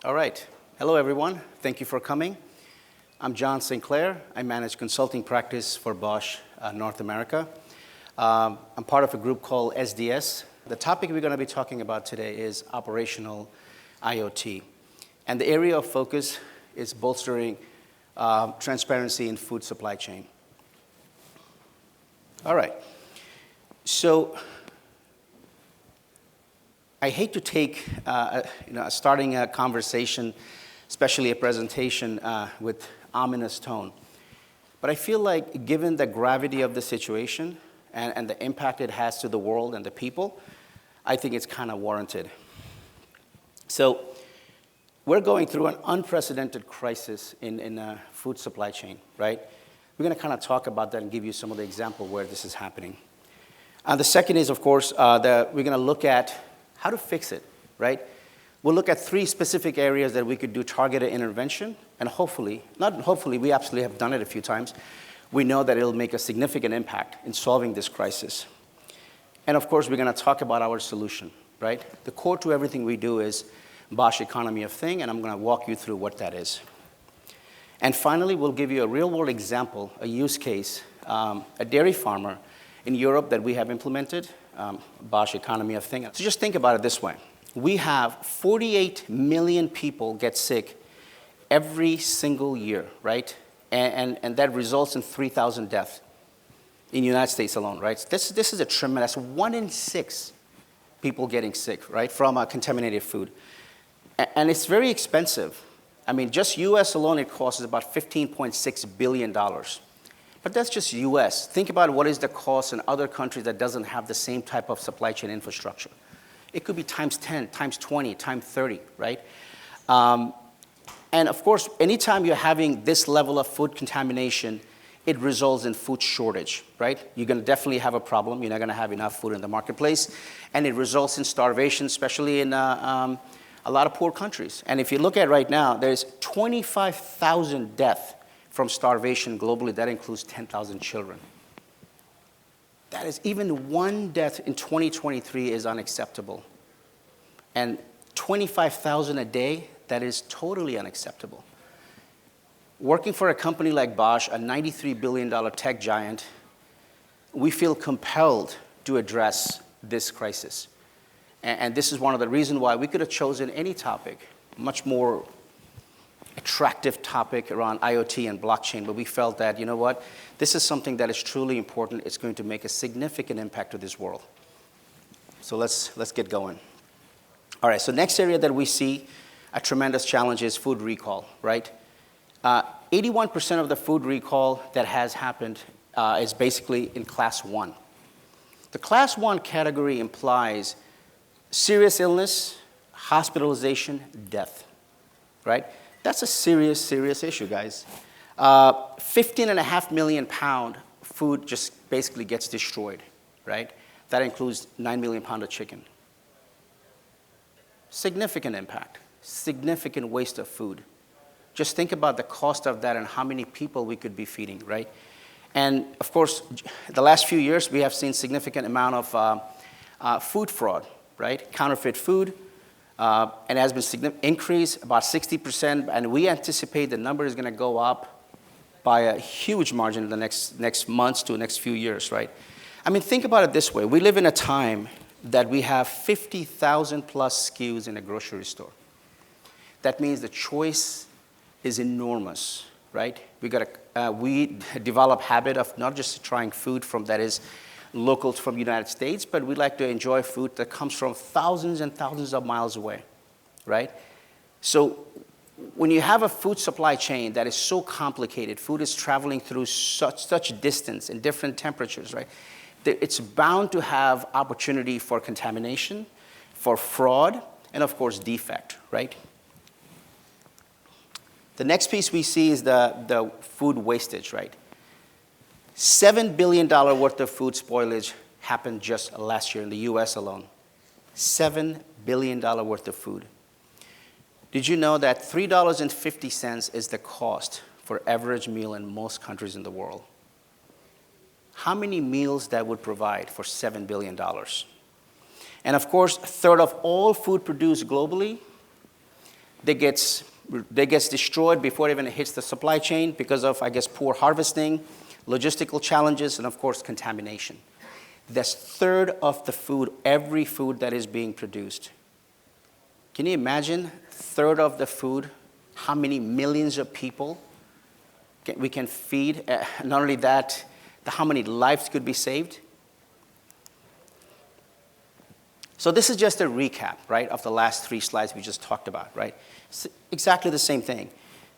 All right. Hello, everyone. Thank you for coming. I'm John Sinclair. I manage consulting practice for Bosch North America. I'm part of a group called SDS. The topic we're going to be talking about today is operational IoT. And the area of focus is bolstering transparency in food supply chain. All right. So I hate to take, starting a conversation, especially a presentation with ominous tone. But I feel like given the gravity of the situation and the impact it has to the world and the people, I think it's kind of warranted. So we're going through an unprecedented crisis in food supply chain, right? We're going to kind of talk about that and give you some of the example where this is happening. The second is, of course, we're going to look at how to fix it, right? We'll look at 3 specific areas that we could do targeted intervention, and hopefully, we absolutely have done it a few times. We know that it'll make a significant impact in solving this crisis. And of course, we're going to talk about our solution, right? The core to everything we do is Bosch Economy of Things, and I'm going to walk you through what that is. And finally, we'll give you a real-world example, a use case, a dairy farmer in Europe that we have implemented, Bosch Economy of Things. So just think about it this way. We have 48 million people get sick every single year, right? And that results in 3,000 deaths in the United States alone, right? This is a tremendous, 1 in 6 people getting sick, right, from contaminated food. And it's very expensive. I mean, just US alone, it costs about $15.6 billion. But that's just US. Think about what is the cost in other countries that doesn't have the same type of supply chain infrastructure. It could be times 10, times 20, times 30, right? And of course, anytime you're having this level of food contamination, it results in food shortage, right? You're going to definitely have a problem. You're not going to have enough food in the marketplace. And it results in starvation, especially in a lot of poor countries. And if you look at right now, there's 25,000 deaths from starvation globally. That includes 10,000 children. That is, even 1 death in 2023 is unacceptable. And 25,000 a day, that is totally unacceptable. Working for a company like Bosch, a $93 billion tech giant, we feel compelled to address this crisis. And this is one of the reasons why we could have chosen any topic, much more attractive topic around IoT and blockchain, but we felt that, you know what, this is something that is truly important. It's going to make a significant impact to this world. So let's get going. All right, so next area that we see a tremendous challenge is food recall, right? 81% of the food recall that has happened is basically in Class 1. The Class 1 category implies serious illness, hospitalization, death, right? That's a serious, serious issue, guys. 15.5 million pound food just basically gets destroyed, right? That includes 9 million pound of chicken. Significant impact, significant waste of food. Just think about the cost of that and how many people we could be feeding, right? And of course, the last few years, we have seen significant amount of food fraud, right? Counterfeit food. And has been increased about 60%, and we anticipate the number is going to go up by a huge margin in the next months to the next few years, right? I mean, think about it this way. We live in a time that we have 50,000 plus SKUs in a grocery store. That means the choice is enormous, right? We develop habit of not just trying food from that is local from the United States, but we like to enjoy food that comes from thousands and thousands of miles away, right? So when you have a food supply chain that is so complicated, food is traveling through such distance and different temperatures, right? It's bound to have opportunity for contamination, for fraud, and of course defect, right? The next piece we see is the food wastage, right? $7 billion worth of food spoilage happened just last year in the US alone. $7 billion worth of food. Did you know that $3.50 is the cost for average meal in most countries in the world? How many meals that would provide for $7 billion? And of course, a third of all food produced globally, They gets destroyed before it even hits the supply chain because of, I guess, poor harvesting, logistical challenges, and of course, contamination. That's third of the food, every food that is being produced. Can you imagine third of the food, how many millions of people we can feed? Not only that, how many lives could be saved? So this is just a recap, right, of the last 3 slides we just talked about, right? It's exactly the same thing.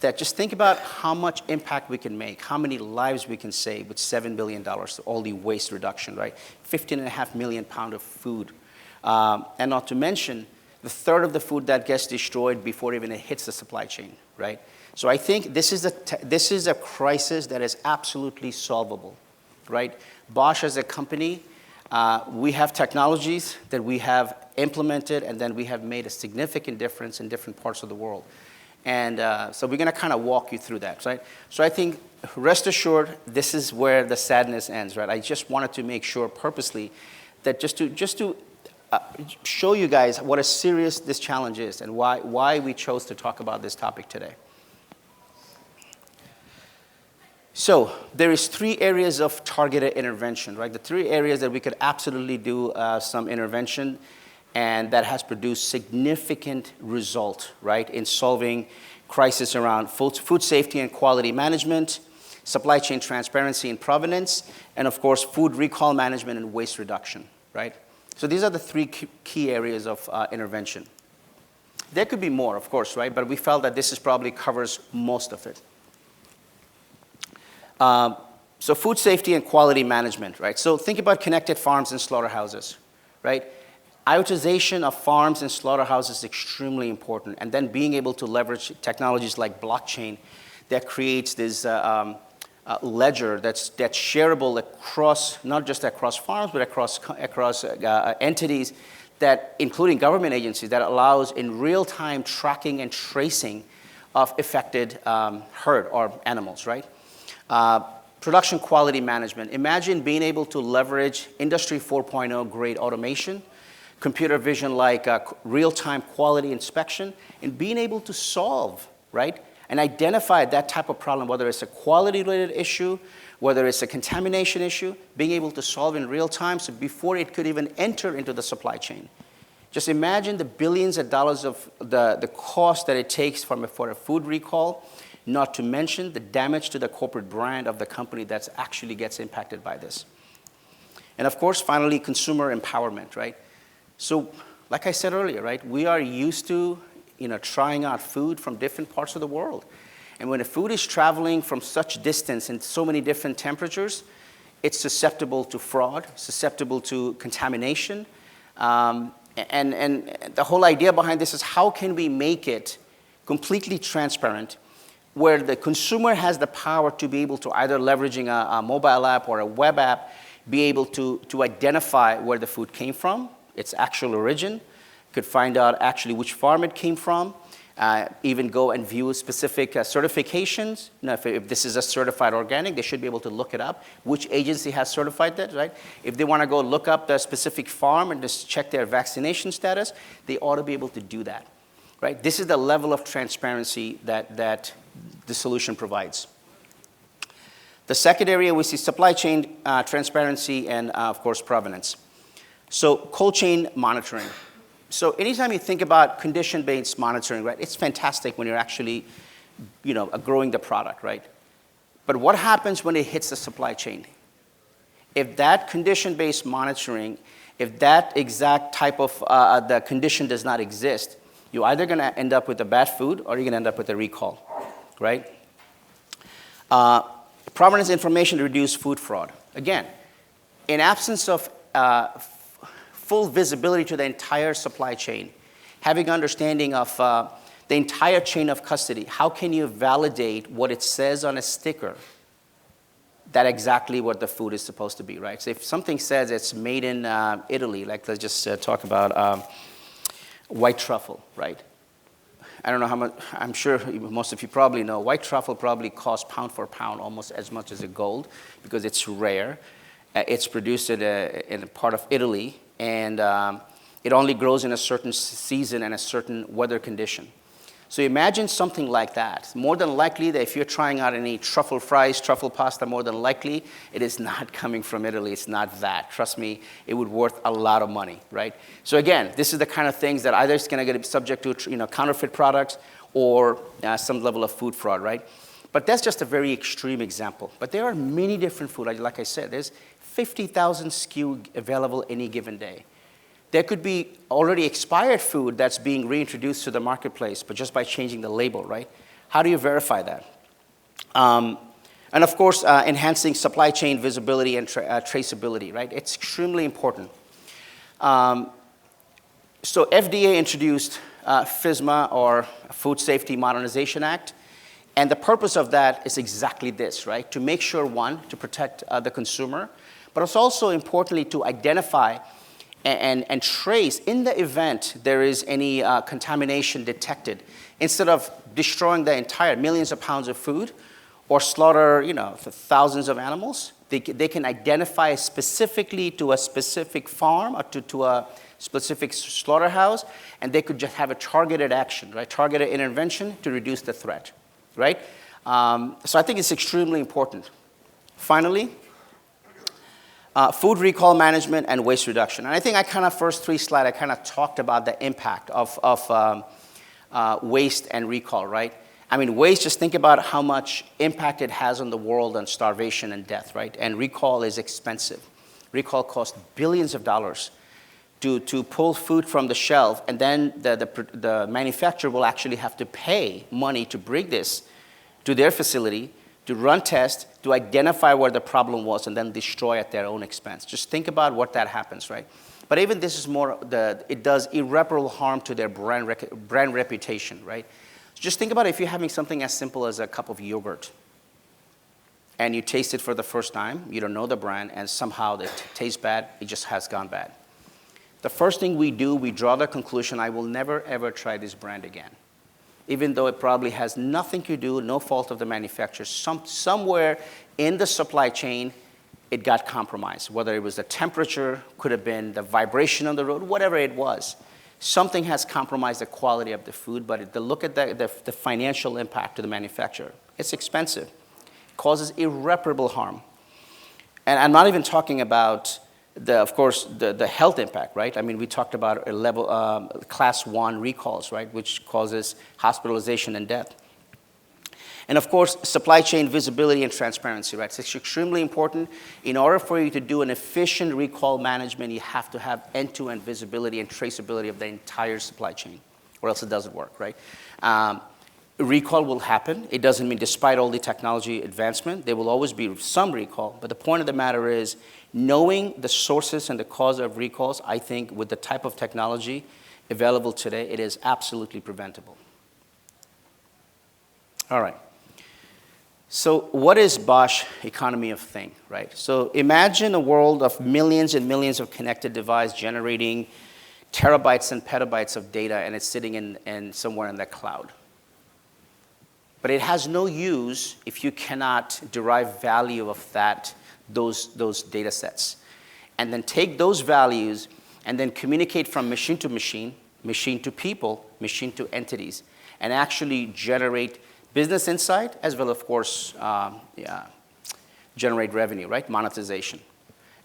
That just think about how much impact we can make, how many lives we can save with $7 billion, all the waste reduction, right? 15.5 million pounds of food. And not to mention, the third of the food that gets destroyed before even it hits the supply chain, right? So I think this is a crisis that is absolutely solvable, right? Bosch as a company, we have technologies that we have implemented, and then we have made a significant difference in different parts of the world. And so we're going to kind of walk you through that, right? So I think, rest assured, this is where the sadness ends, right? I just wanted to make sure purposely that just to show you guys what a serious this challenge is and why we chose to talk about this topic today. So there is 3 areas of targeted intervention, right? The 3 areas that we could absolutely do some intervention, and that has produced significant result, right, in solving crisis around food safety and quality management, supply chain transparency and provenance, and of course, food recall management and waste reduction, right? So these are the 3 key areas of intervention. There could be more, of course, right? But we felt that this probably covers most of it. So food safety and quality management, right? So think about connected farms and slaughterhouses, right? IoTization of farms and slaughterhouses is extremely important, and then being able to leverage technologies like blockchain that creates this ledger that's shareable across, not just across farms, but across entities, that, including government agencies, that allows in real-time tracking and tracing of affected herd or animals, right? Production quality management. Imagine being able to leverage Industry 4.0 grade automation, computer vision like real-time quality inspection, and being able to solve, right, and identify that type of problem, whether it's a quality-related issue, whether it's a contamination issue, being able to solve in real time so before it could even enter into the supply chain. Just imagine the billions of dollars of the cost that it takes for a food recall, not to mention the damage to the corporate brand of the company that actually gets impacted by this. And of course, finally, consumer empowerment, right? So, like I said earlier, right, we are used to, trying out food from different parts of the world. And when a food is traveling from such distance and so many different temperatures, it's susceptible to fraud, susceptible to contamination. And the whole idea behind this is how can we make it completely transparent, where the consumer has the power to be able to, either leveraging a mobile app or a web app, be able to identify where the food came from, its actual origin, could find out actually which farm it came from, even go and view specific certifications. If this is a certified organic, they should be able to look it up. Which agency has certified that, right? If they want to go look up the specific farm and just check their vaccination status, they ought to be able to do that, right? This is the level of transparency that the solution provides. The second area, we see supply chain transparency and, of course, provenance. So cold chain monitoring. So anytime you think about condition-based monitoring, right, it's fantastic when you're actually, growing the product, right? But what happens when it hits the supply chain? If that condition-based monitoring, if that exact type of the condition does not exist, you're either going to end up with a bad food or you're going to end up with a recall, right? Provenance information to reduce food fraud. Again, in absence of full visibility to the entire supply chain, having understanding of the entire chain of custody, how can you validate what it says on a sticker that exactly what the food is supposed to be, right? So if something says it's made in Italy, like let's just talk about white truffle, right? I don't know how much, I'm sure most of you probably know, white truffle probably costs pound for pound almost as much as a gold because it's rare. It's produced in a part of Italy, and it only grows in a certain season and a certain weather condition. So imagine something like that. More than likely that if you're trying out any truffle fries, truffle pasta, more than likely it is not coming from Italy. It's not that. Trust me, it would worth a lot of money, right? So again, this is the kind of things that either it's going to get subject to counterfeit products or some level of food fraud, right? But that's just a very extreme example. But there are many different food. Like I said, there's 50,000 SKU available any given day. There could be already expired food that's being reintroduced to the marketplace, but just by changing the label, right? How do you verify that? And of course, enhancing supply chain visibility and traceability, right? It's extremely important. So FDA introduced FSMA, or Food Safety Modernization Act. And the purpose of that is exactly this, right? To make sure, one, to protect the consumer, but it's also importantly to identify and trace in the event there is any contamination detected. Instead of destroying the entire millions of pounds of food or slaughter, thousands of animals, they can identify specifically to a specific farm or to a specific slaughterhouse, and they could just have a targeted action, right? Targeted intervention to reduce the threat, right? So I think it's extremely important. Finally, food recall management and waste reduction. And I think first three slides, I kind of talked about the impact of waste and recall, right? I mean, waste, just think about how much impact it has on the world on starvation and death, right? And recall is expensive. Recall costs billions of dollars to pull food from the shelf, and then the manufacturer will actually have to pay money to bring this to their facility, to run tests, to identify where the problem was, and then destroy at their own expense. Just think about what that happens, right? But even this is it does irreparable harm to their brand reputation, right? So just think about if you're having something as simple as a cup of yogurt, and you taste it for the first time, you don't know the brand, and somehow it tastes bad, it just has gone bad. The first thing we do, we draw the conclusion, I will never, ever try this brand again. Even though it probably has nothing to do, no fault of the manufacturer. Somewhere in the supply chain, it got compromised. Whether it was the temperature, could have been the vibration on the road, whatever it was. Something has compromised the quality of the food, but look at the financial impact to the manufacturer. It's expensive. It causes irreparable harm. And I'm not even talking about of course, the health impact, right? I mean, we talked about a level class 1 recalls, right, which causes hospitalization and death. And of course, supply chain visibility and transparency, right? It's extremely important. In order for you to do an efficient recall management, you have to have end-to-end visibility and traceability of the entire supply chain, or else it doesn't work, right? Recall will happen. It doesn't mean despite all the technology advancement, there will always be some recall. But the point of the matter is knowing the sources and the cause of recalls, I think with the type of technology available today, it is absolutely preventable. All right. So what is Bosch Economy of Things, right? So imagine a world of millions and millions of connected devices generating terabytes and petabytes of data, and it's sitting in somewhere in the cloud. But it has no use if you cannot derive value of those data sets. And then take those values and then communicate from machine to machine, machine to people, machine to entities, and actually generate business insight as well, of course, generate revenue, right? Monetization.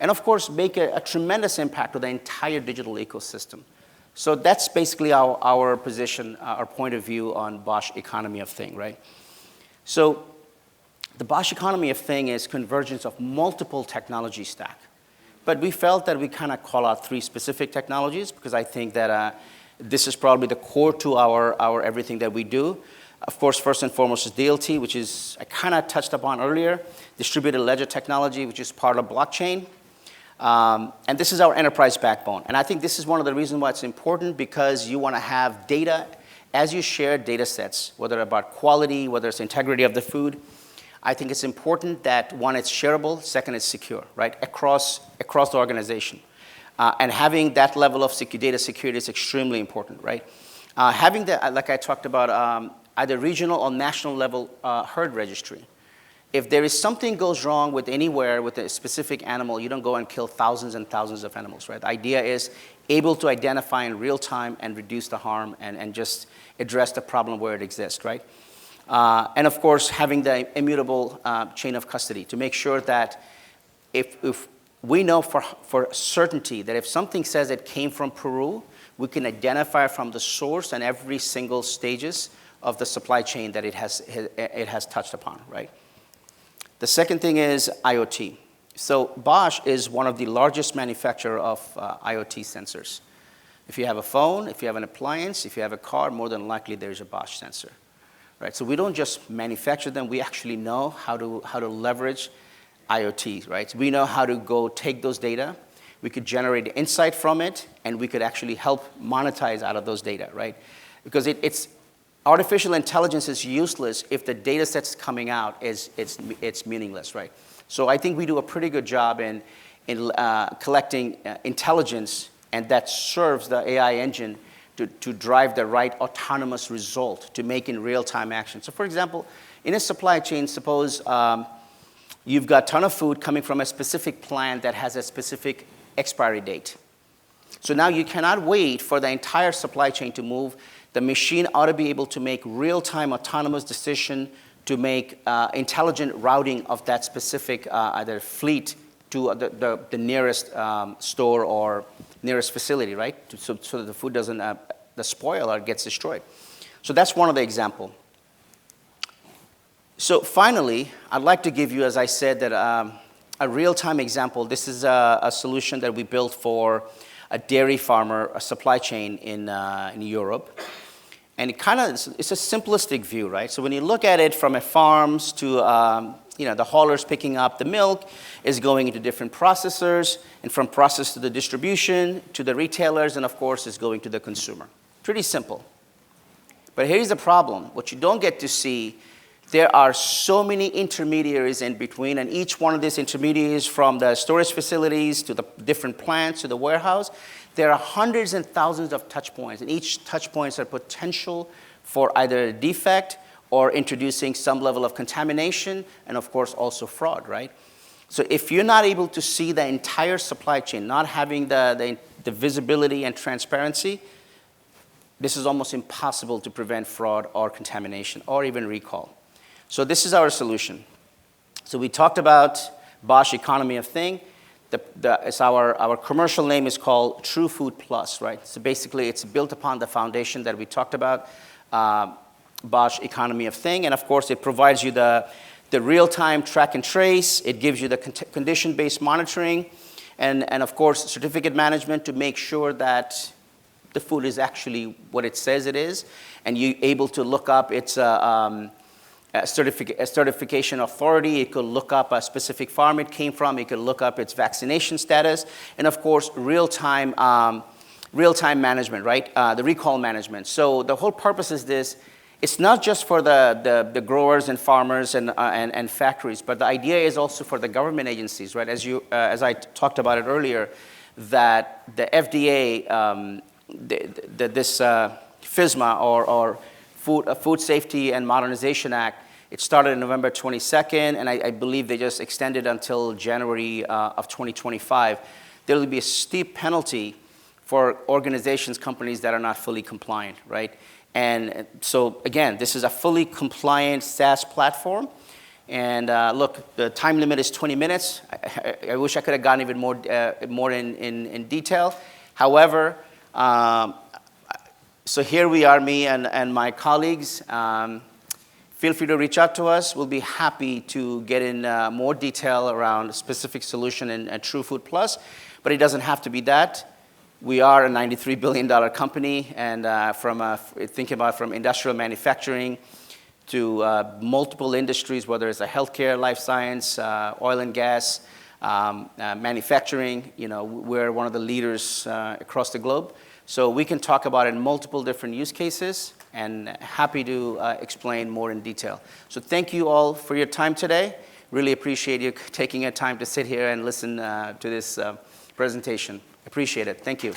And of course, make a tremendous impact on the entire digital ecosystem. So that's basically our position, our point of view on Bosch Economy of Things, right? So the Bosch Economy of Things is convergence of multiple technology stack. But we felt that we kind of call out 3 specific technologies because I think that this is probably the core to our everything that we do. Of course, first and foremost is DLT, which is, I kind of touched upon earlier, distributed ledger technology, which is part of blockchain. And this is our enterprise backbone. And I think this is one of the reasons why it's important, because you want to have data as you share data sets, whether about quality, whether it's integrity of the food. I think it's important that, one, it's shareable, second, it's secure, right, across the organization. And having that level of data security is extremely important, right? Having like I talked about, either regional or national level herd registry. if there is something goes wrong with anywhere with a specific animal, you don't go and kill thousands and thousands of animals, right? The idea is able to identify in real time and reduce the harm and just address the problem where it exists, right? And of course, having the immutable chain of custody to make sure that if we know for certainty that if something says it came from Peru, we can identify from the source and every single stages of the supply chain that it has touched upon, right? The second thing is IoT. So Bosch is one of the largest manufacturer of IoT sensors. If you have a phone, if you have an appliance, if you have a car, more than likely there's a Bosch sensor, right? So we don't just manufacture them, we actually know how to leverage IoT, right? So we know how to go take those data, we could generate insight from it, and we could actually help monetize out of those data, right? Because it's artificial intelligence is useless if the data sets coming out it's meaningless, right? So I think we do a pretty good job in collecting intelligence, and that serves the AI engine to drive the right autonomous result to make in real-time action. So for example, in a supply chain, suppose you've got a ton of food coming from a specific plant that has a specific expiry date. So now you cannot wait for the entire supply chain to move. The machine ought to be able to make real-time autonomous decision to make intelligent routing of that specific either fleet to the nearest store or nearest facility, right? So that the food doesn't spoil or gets destroyed. So that's one of the example. So finally, I'd like to give you, as I said, that a real-time example. This is a solution that we built for a dairy farmer, a supply chain in Europe. And it's a simplistic view, right? So when you look at it from a farms to the haulers picking up the milk is going into different processors, and from process to the distribution to the retailers, and of course is going to the consumer. Pretty simple. But here's the problem. What you don't get to see, there are so many intermediaries in between, and each one of these intermediaries, from the storage facilities to the different plants to the warehouse, there are hundreds and thousands of touch points, and each touch points are potential for either a defect or introducing some level of contamination, and of course also fraud, right? So if you're not able to see the entire supply chain, not having the visibility and transparency, this is almost impossible to prevent fraud or contamination or even recall. So this is our solution. So we talked about Bosch Economy of Things. Our commercial name is called True Food Plus, right? So basically it's built upon the foundation that we talked about, Bosch Economy of Things, and of course it provides you the real-time track and trace, it gives you the condition-based monitoring, and of course certificate management to make sure that the food is actually what it says it is, and you're able to look up its a certification authority. It could look up a specific farm it came from. It could look up its vaccination status. And of course, real-time management, right? The recall management. So the whole purpose is this. It's not just for the growers and farmers and factories, but the idea is also for the government agencies, right? As I talked about it earlier, that the FDA, this FSMA or Food Safety and Modernization Act, it started on November 22nd, and I believe they just extended until January of 2025. There will be a steep penalty for organizations, companies that are not fully compliant, right? And so again, this is a fully compliant SaaS platform. And look, the time limit is 20 minutes. I wish I could have gotten even more in detail. However, so here we are, me and my colleagues. Feel free to reach out to us. We'll be happy to get in more detail around a specific solution in True Food Plus, but it doesn't have to be that. We are a $93 billion company, and think about from industrial manufacturing to multiple industries, whether it's a healthcare, life science, oil and gas, manufacturing. We're one of the leaders across the globe. So we can talk about it in multiple different use cases, and happy to explain more in detail. So thank you all for your time today. Really appreciate you taking your time to sit here and listen to this presentation. Appreciate it. Thank you.